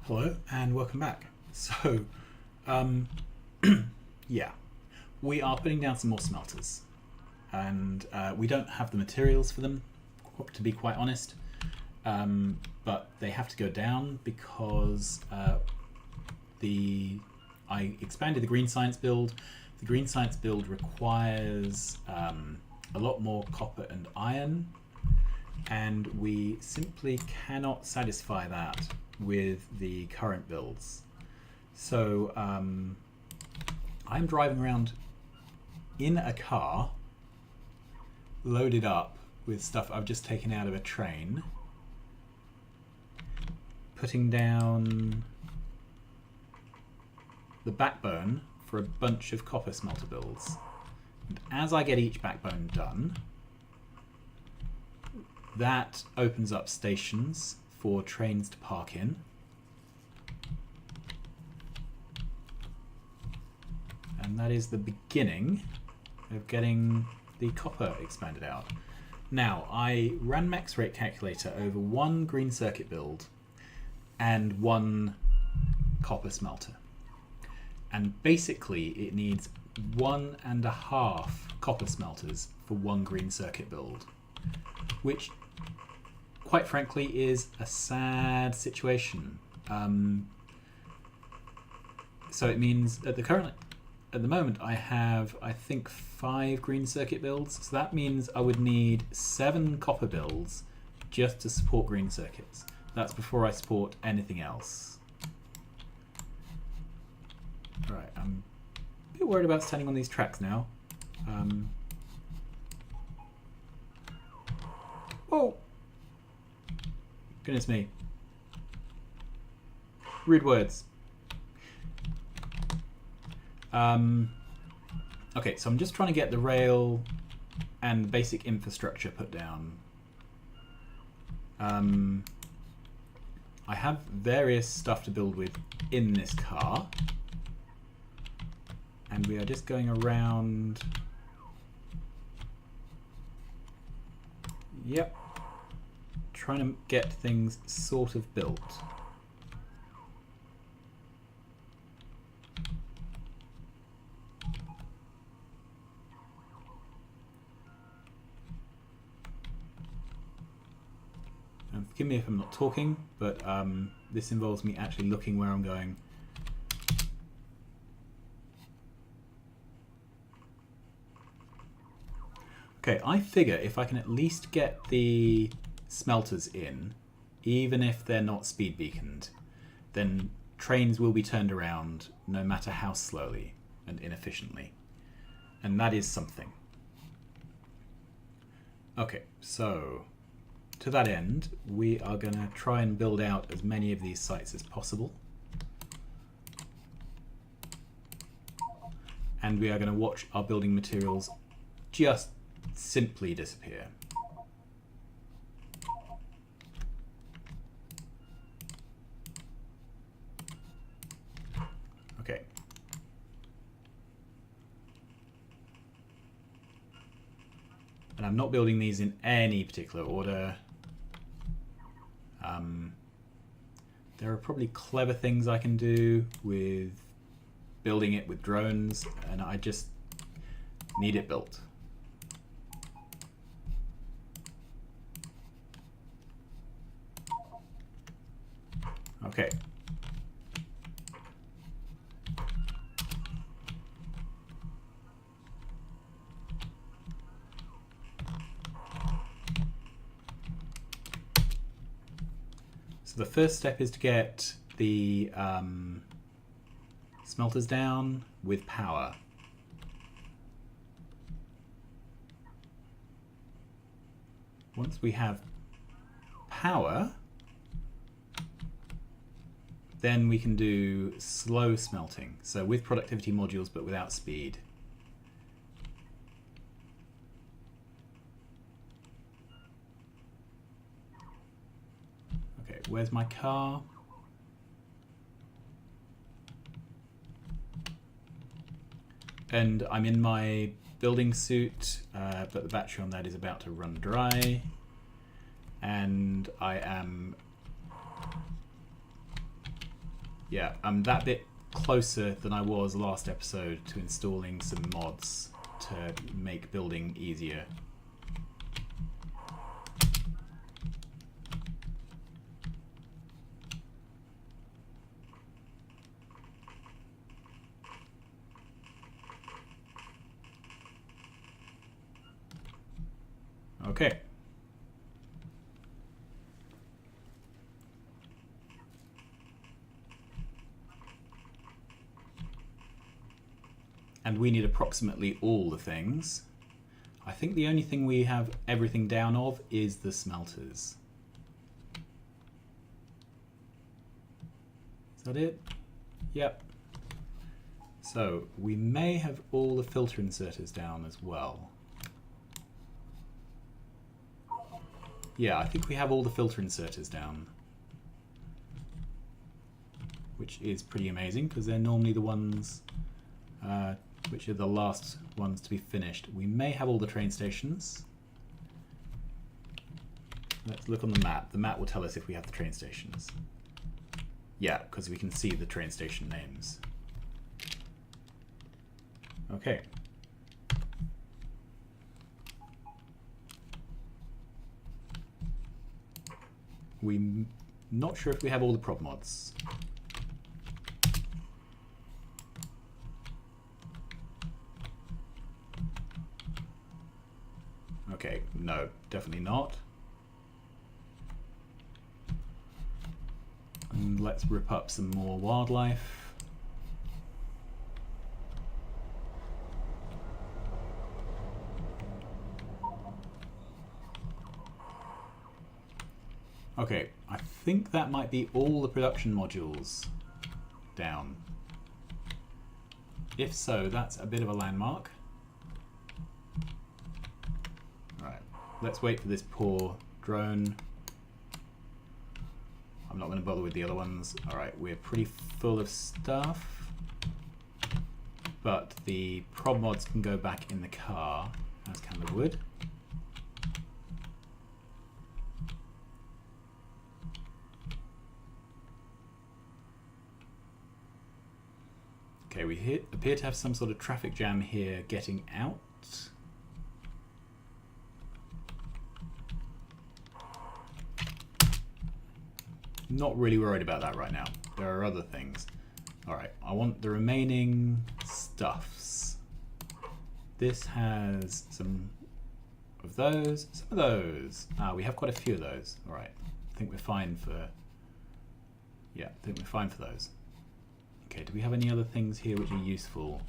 Hello and welcome back. So, yeah, we are putting down some more smelters, and we don't have the materials for them, to be quite honest. But they have to go down because I expanded the green science build. The green science build requires a lot more copper and iron, and we simply cannot satisfy that with the current builds. So I'm driving around in a car loaded up with stuff I've just taken out of a train, putting down the backbone for a bunch of copper smelter builds. And as I get each backbone done, that opens up stations for trains to park in. And that is the beginning of getting the copper expanded out. Now, I ran max rate calculator over one green circuit build and one copper smelter. And basically it needs 1.5 copper smelters for one green circuit build, which quite frankly is a sad situation. So it means at the moment I have, I think, 5 green circuit builds. So that means I would need 7 copper builds just to support green circuits. That's before I support anything else. Right, I'm a bit worried about standing on these tracks now. Oh! Goodness me. Rude words. Okay, so I'm just trying to get the rail and basic infrastructure put down. I have various stuff to build with in this car, and we are just going around. Yep. Trying to get things sort of built. And forgive me if I'm not talking, but this involves me actually looking where I'm going. Okay, I figure if I can at least get the smelters in, even if they're not speed beaconed, then trains will be turned around no matter how slowly and inefficiently. And that is something. Okay, so to that end, we are going to try and build out as many of these sites as possible. And we are going to watch our building materials just simply disappear. Okay. And I'm not building these in any particular order. There are probably clever things I can do with building it with drones, and I just need it built. Okay. So the first step is to get the smelters down with power. Once we have power, then we can do slow smelting. So with productivity modules, but without speed. Okay, where's my car? And I'm in my building suit, but the battery on that is about to run dry. And I am Yeah, I'm that bit closer than I was last episode to installing some mods to make building easier. Okay. And we need approximately all the things. I think the only thing we have everything down of is the smelters. Is that it? Yep. So we may have all the filter inserters down as well. Yeah, I think we have all the filter inserters down. Which is pretty amazing because they're normally the ones which are the last ones to be finished. We may have all the train stations. Let's look on the map. The map will tell us if we have the train stations. Yeah, because we can see the train station names. Okay. We're not sure if we have all the prop mods. Okay, no, definitely not. And let's rip up some more wildlife. Okay, I think that might be all the production modules down. If so, that's a bit of a landmark. Right, let's wait for this poor drone. I'm not going to bother with the other ones. Alright, we're pretty full of stuff. But the prod mods can go back in the car, as can the wood. Okay, we appear to have some sort of traffic jam here getting out. Not really worried about that right now. There are other things. Alright, I want the remaining stuffs. This has some of those, some of those. Ah, we have quite a few of those. Alright, I think we're fine for... Yeah, I think we're fine for those. Okay, do we have any other things here which are useful?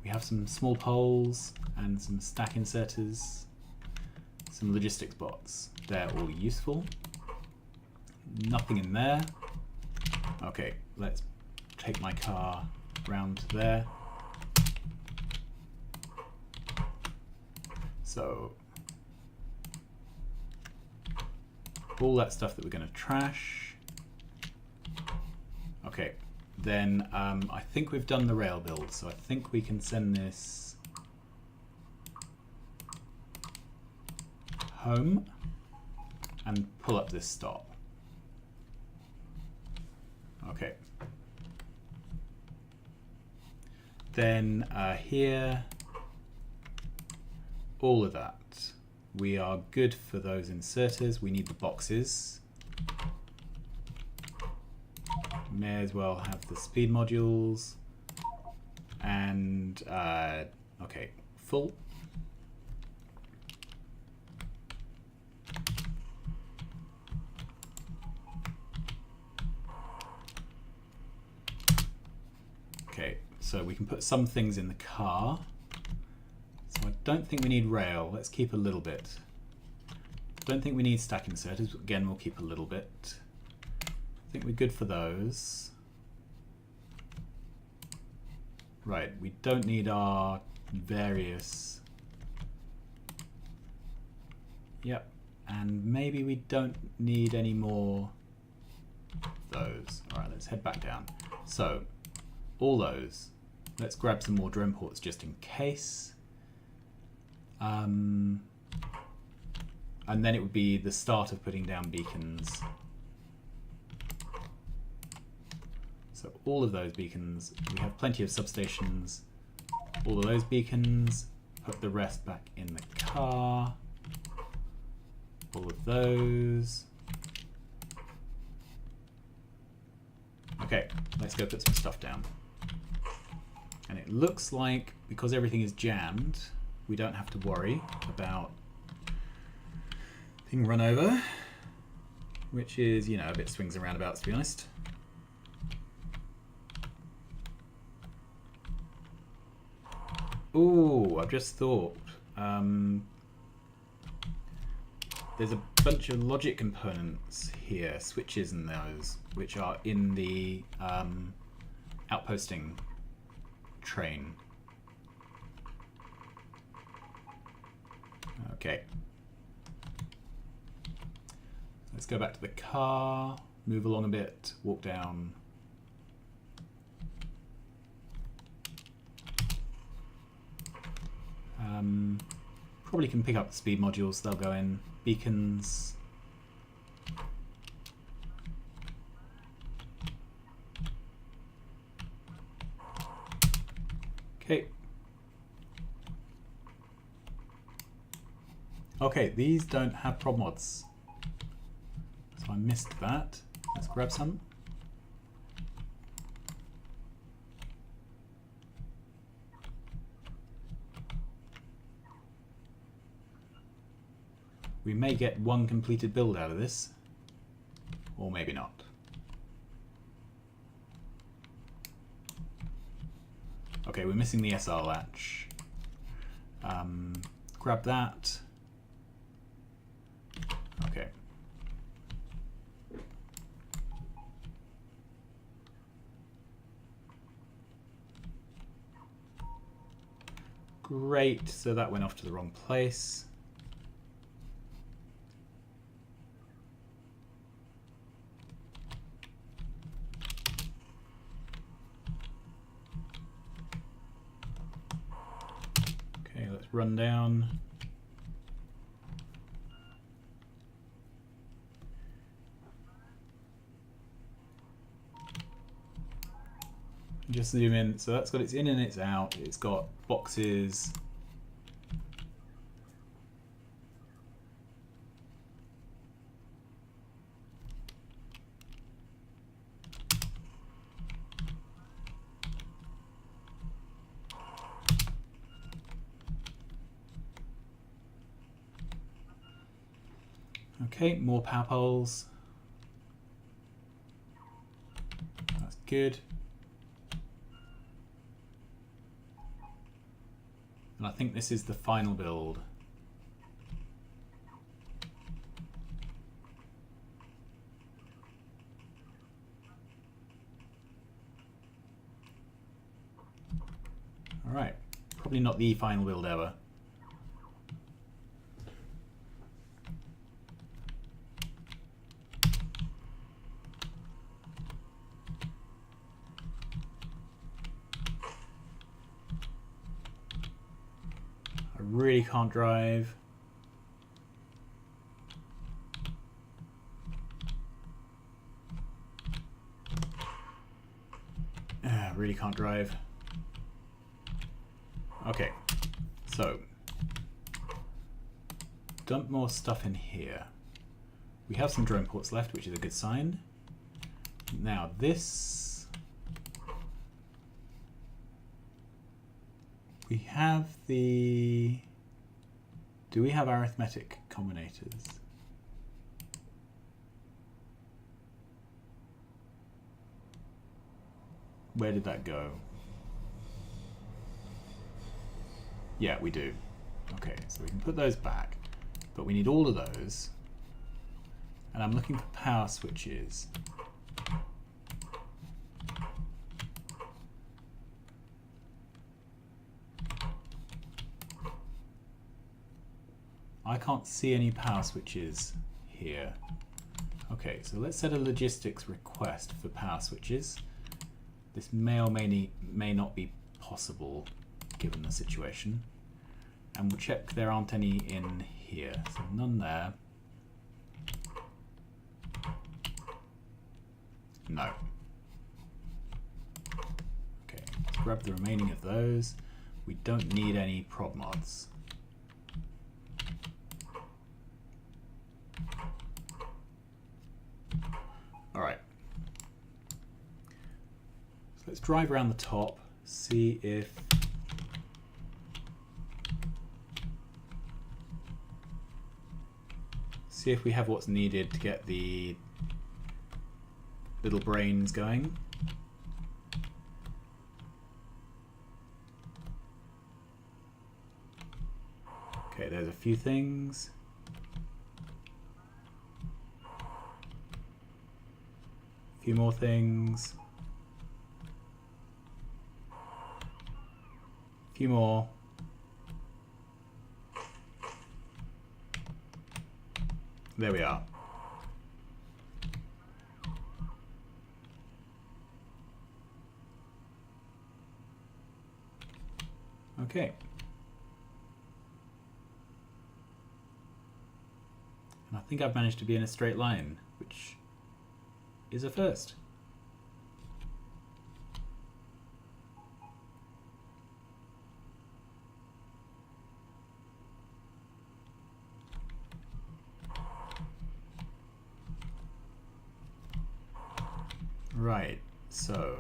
We have some small poles and some stack inserters, some logistics bots. They're all useful. Nothing in there. Okay, let's take my car round there. So, all that stuff that we're going to trash. Okay, then I think we've done the rail build, so I think we can send this home and pull up this stop. Okay. Then here, all of that. We are good for those inserters. We need the boxes. May as well have the speed modules. And, okay, full. Okay, so we can put some things in the car. So I don't think we need rail. Let's keep a little bit. Don't think we need stack inserters. Again, we'll keep a little bit. I think we're good for those. Right, we don't need our various... Yep, and maybe we don't need any more of those. All right, let's head back down. So, all those. Let's grab some more drone ports just in case. And then it would be the start of putting down beacons. So all of those beacons, we have plenty of substations. All of those beacons, put the rest back in the car. All of those. Okay, let's go put some stuff down. And it looks like, because everything is jammed, we don't have to worry about being run over, which is, you know, a bit swings and roundabouts, to be honest. Ooh, I've just thought. There's a bunch of logic components here, switches and those, which are in the outposting train. Okay. Let's go back to the car, move along a bit, walk down. Probably can pick up the speed modules, they'll go in. Beacons. Okay. Okay, these don't have prop mods. So I missed that. Let's grab some. We may get one completed build out of this, or maybe not. Okay, we're missing the SR latch. Grab that. Okay. Great, so that went off to the wrong place. Run down. Just zoom in. So that's got its in and its out. It's got boxes. Okay, more power poles. That's good. And I think this is the final build. All right, probably not the final build ever. Really can't drive. Really can't drive. Okay, so dump more stuff in here. We have some drone ports left, which is a good sign. Now this, we have the, do we have arithmetic combinators? Where did that go? Yeah, we do. Okay, so we can put those back, but we need all of those. And I'm looking for power switches. I can't see any power switches here. Okay, so let's set a logistics request for power switches. This may or may not be possible given the situation. And we'll check there aren't any in here. So none there. No. grab the remaining of those. We don't need any prop mods. Alright. So let's drive around the top, see if we have what's needed to get the little brains going. Okay, there's a few things. A few more things. A few more. There we are. Okay. And I think I've managed to be in a straight line, which is a first. Right, so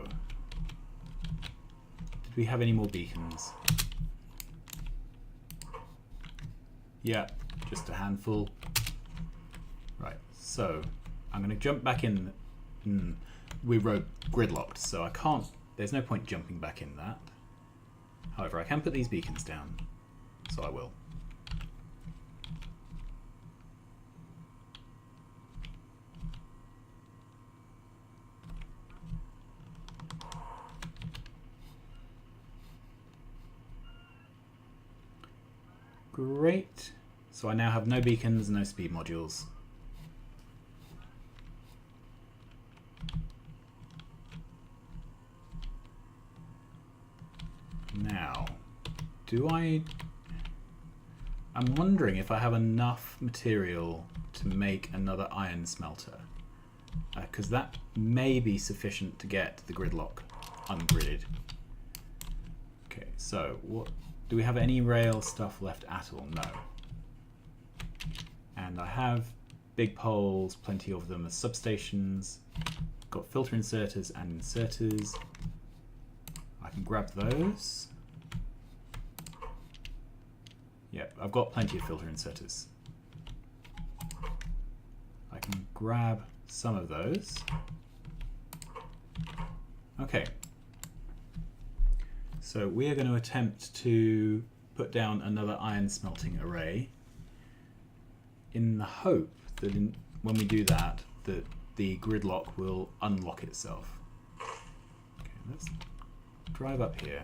did we have any more beacons? Yeah, just a handful. Right, so I'm going to jump back in. We wrote gridlocked, so I can't, there's no point jumping back in that. However, I can put these beacons down, so I will. Great. So I now have no beacons, no speed modules. Now, I'm wondering if I have enough material to make another iron smelter. Because that may be sufficient to get the gridlock ungridded. Okay, so what do we have any rail stuff left at all? No. And I have big poles, plenty of them as substations. Got filter inserters and inserters. I can grab those. Yep, I've got plenty of filter inserters. I can grab some of those. Okay. So we are going to attempt to put down another iron smelting array in the hope that when we do that, that the gridlock will unlock itself. Okay, let's drive up here.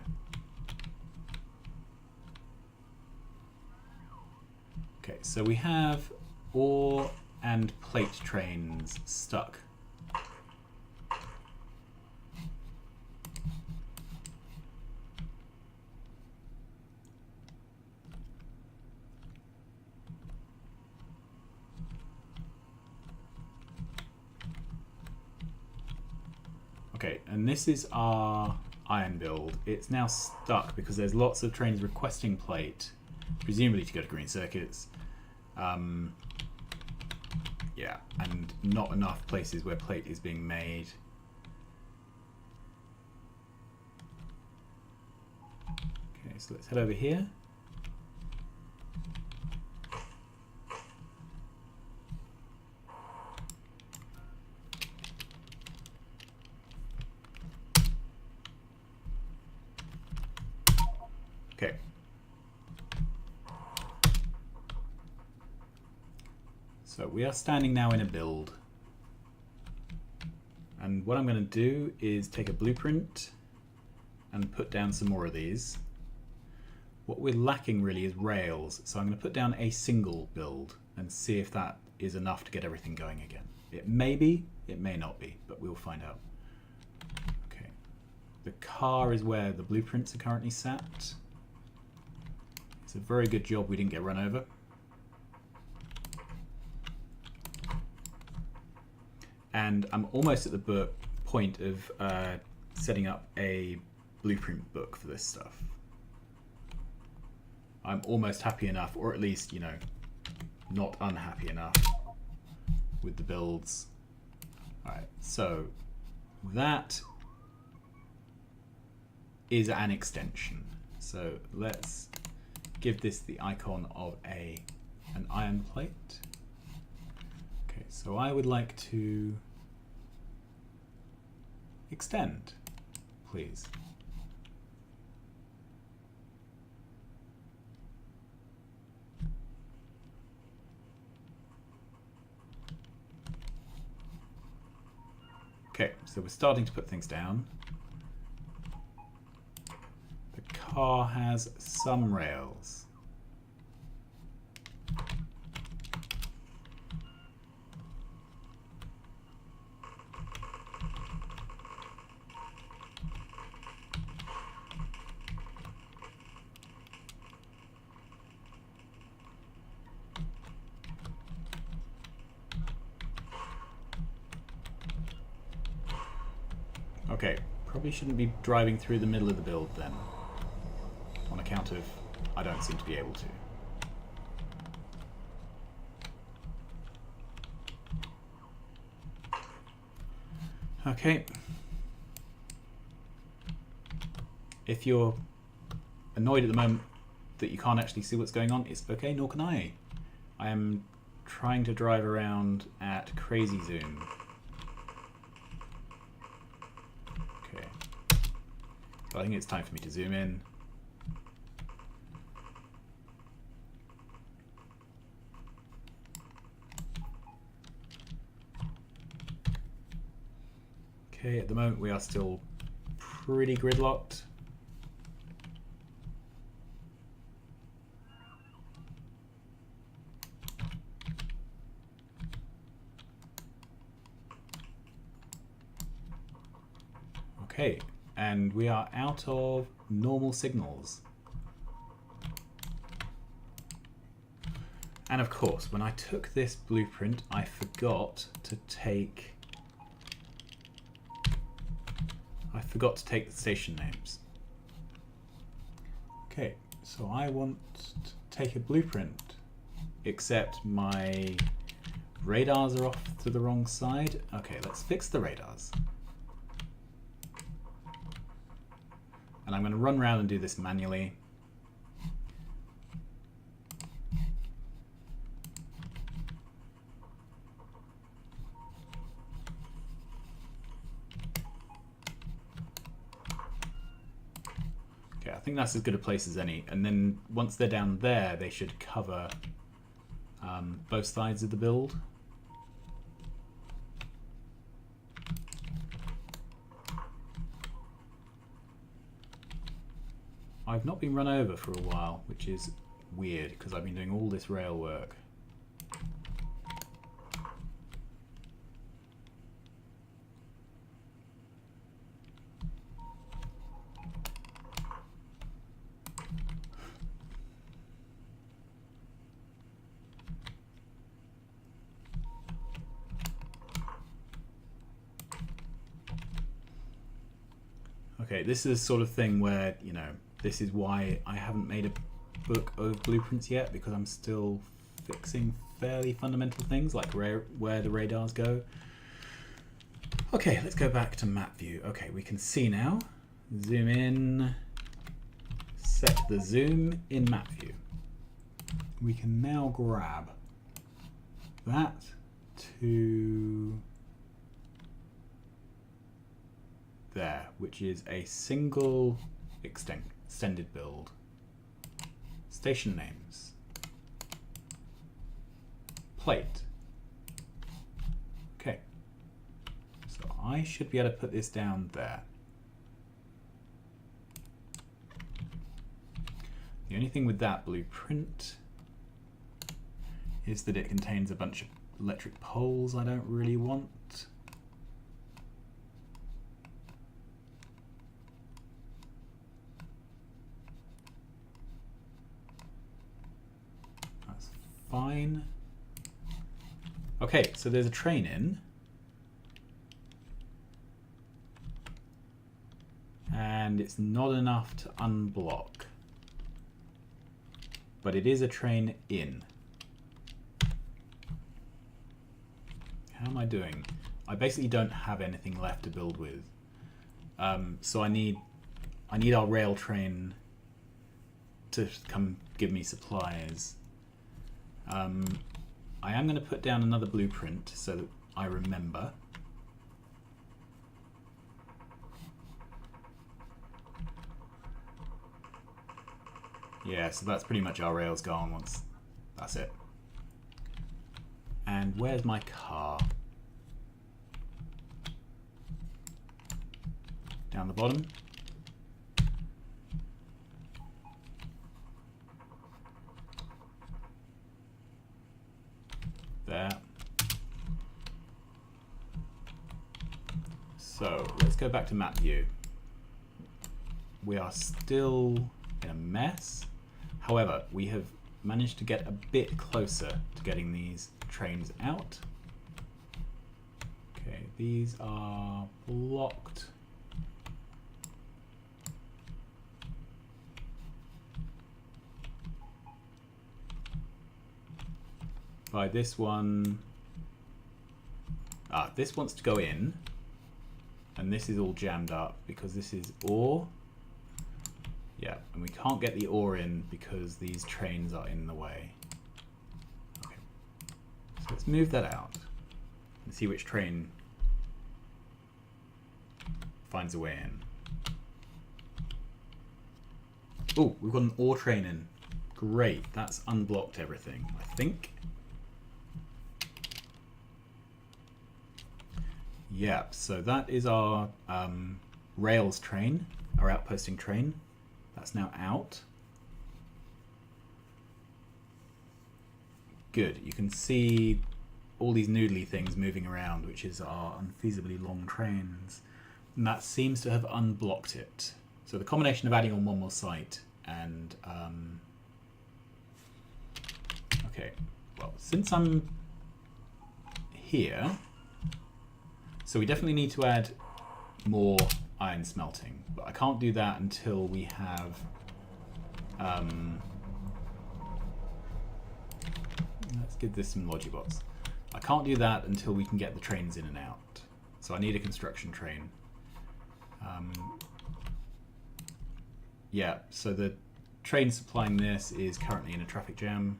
Okay, so we have ore and plate trains stuck. Okay, and this is our iron build. It's now stuck because there's lots of trains requesting plate, presumably to go to green circuits. Yeah, and not enough places where plate is being made. Okay, so let's head over here. Okay. So we are standing now in a build. And what I'm going to do is take a blueprint and put down some more of these. What we're lacking really is rails, so I'm going to put down a single build and see if that is enough to get everything going again. It may be, it may not be, but we'll find out. Okay. The car is where the blueprints are currently sat. It's a very good job we didn't get run over. And I'm almost at the point of setting up a blueprint book for this stuff. I'm almost happy enough, or at least, you know, not unhappy enough with the builds. All right, so that is an extension. So let's give this the icon of an iron plate. Okay, so I would like to extend, please. Okay, so we're starting to put things down. The car has some rails. Okay, probably shouldn't be driving through the middle of the build then, on account of I don't seem to be able to. Okay. If you're annoyed at the moment that you can't actually see what's going on, it's okay, nor can I. I am trying to drive around at crazy zoom. Okay. So I think it's time for me to zoom in. Okay, at the moment we are still pretty gridlocked. Okay, and we are out of normal signals. And of course, when I took this blueprint, I forgot to take the station names. Okay, so I want to take a blueprint, except my radars are off to the wrong side. Okay, let's fix the radars. And I'm going to run around and do this manually. Okay, I think that's as good a place as any. And then once they're down there, they should cover both sides of the build. I've not been run over for a while, which is weird because I've been doing all this rail work. Okay, this is the sort of thing where, you know, this is why I haven't made a book of blueprints yet, because I'm still fixing fairly fundamental things like where the radars go. Okay, let's go back to map view. Okay, we can see now. Zoom in, set the zoom in map view. We can now grab that to there, which is a single extended build. Station names. Plate. Okay. So I should be able to put this down there. The only thing with that blueprint is that it contains a bunch of electric poles I don't really want. Fine. Okay, so there's a train in. And and it's not enough to unblock. But it is a train in. How am I doing? I basically don't have anything left to build with. So I need our rail train to come give me supplies. I am going to put down another blueprint so that I remember. Yeah, so that's pretty much our rails gone once. That's it. And where's my car? Down the bottom. There. So let's go back to map view. We are still in a mess. However, we have managed to get a bit closer to getting these trains out. Okay, these are blocked. By this one. This wants to go in, and this is all jammed up because this is ore. Yeah, and we can't get the ore in because these trains are in the way. Okay, so let's move that out and see which train finds a way in. Oh, we've got an ore train in. Great, that's unblocked everything, I think. Yeah, so that is our rails train, our outposting train. That's now out. Good, you can see all these noodly things moving around, which is our unfeasibly long trains. And that seems to have unblocked it. So the combination of adding on one more site and... okay, well, since I'm here... So we definitely need to add more iron smelting, but I can't do that until we have let's give this some logibots. I can't do that until we can get the trains in and out. So I need a construction train. Yeah, so the train supplying this is currently in a traffic jam.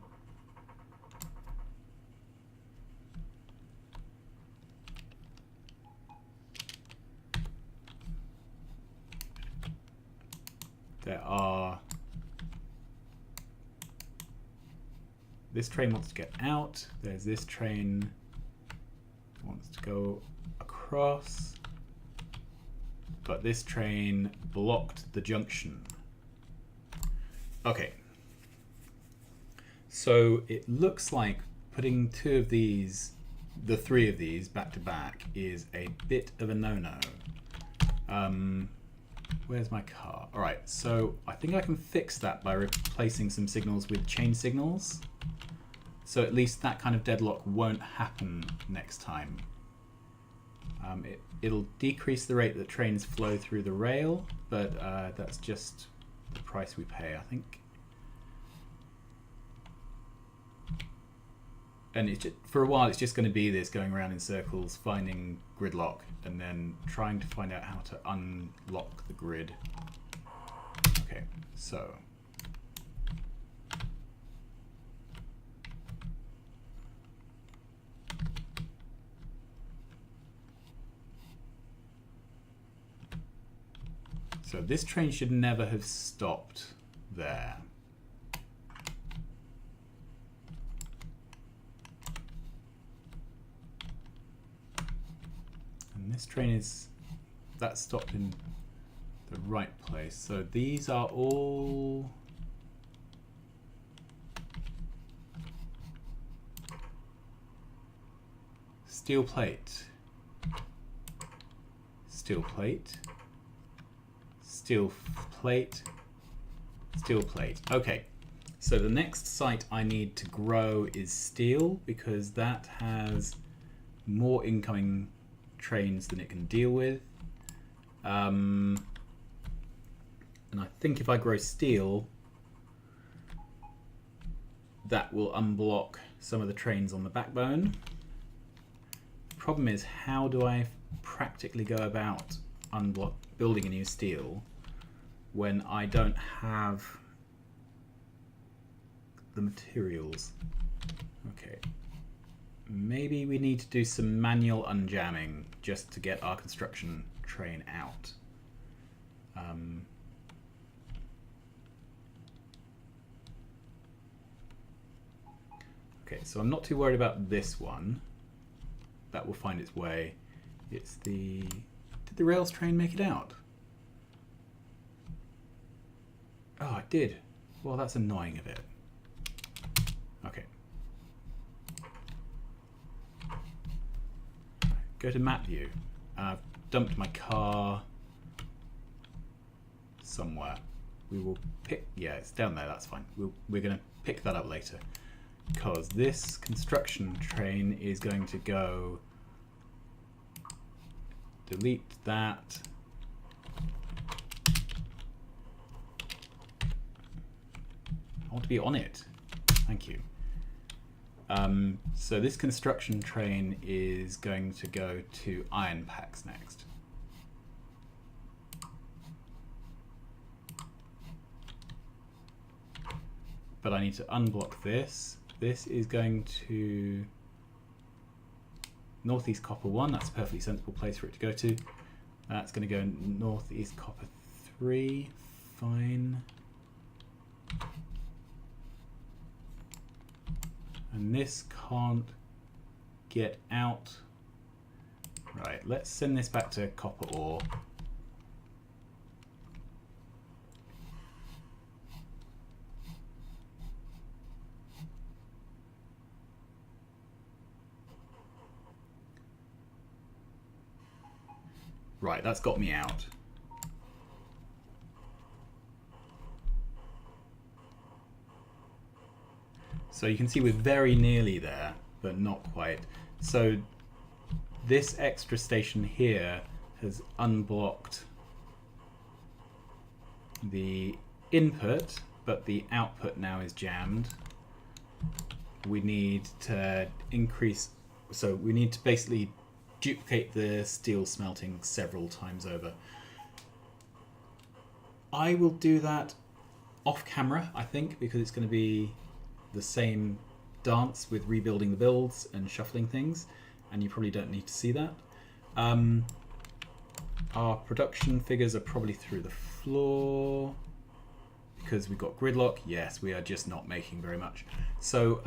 There are... This train wants to get out. There's this train that wants to go across. But this train blocked the junction. Okay. So it looks like putting two of these, the three of these back to back is a bit of a no-no. Where's my car? All right, so I think I can fix that by replacing some signals with chain signals. So at least that kind of deadlock won't happen next time. It'll decrease the rate that trains flow through the rail, but that's just the price we pay, I think. And it's just, for a while, it's just going to be this going around in circles, finding gridlock, and then trying to find out how to unlock the grid. Okay, so. So this train should never have stopped there. And this train is, that stopped in the right place. So these are all steel plate, steel plate, steel plate, steel plate. Okay, so the next site I need to grow is steel because that has more incoming trains than it can deal with. And I think if I grow steel, that will unblock some of the trains on the backbone. The problem is, how do I practically go about building a new steel when I don't have the materials? Okay, maybe we need to do some manual unjamming just to get our construction train out. Okay, so I'm not too worried about this one. That will find its way. It's the... Did the rails train make it out? Oh, it did. Well, that's annoying a bit. Okay. Go to map view. I've dumped my car somewhere. We will pick... Yeah, it's down there, that's fine. We're going to pick that up later. Because this construction train is going to go... Delete that. I want to be on it. Thank you. So this construction train is going to go to iron packs next. But I need to unblock this. This is going to Northeast Copper 1. That's a perfectly sensible place for it to go to. That's going to go Northeast Copper 3. Fine. And this can't get out. Right, let's send this back to copper ore. Right, that's got me out. So you can see we're very nearly there, but not quite. So this extra station here has unblocked the input, but the output now is jammed. We need to increase, so we need to basically duplicate the steel smelting several times over. I will do that off camera, I think, because it's going to be the same dance with rebuilding the builds and shuffling things, and you probably don't need to see that. Our production figures are probably through the floor because we've got gridlock. Yes, we are just not making very much. So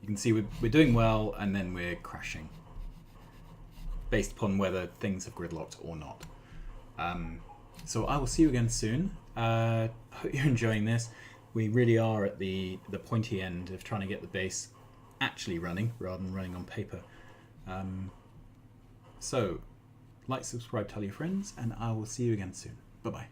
you can see we're doing well, and then we're crashing based upon whether things have gridlocked or not. So I will see you again soon. Hope you're enjoying this. We really are at the pointy end of trying to get the base actually running rather than running on paper. So like, subscribe, tell your friends, and I will see you again soon. Bye bye.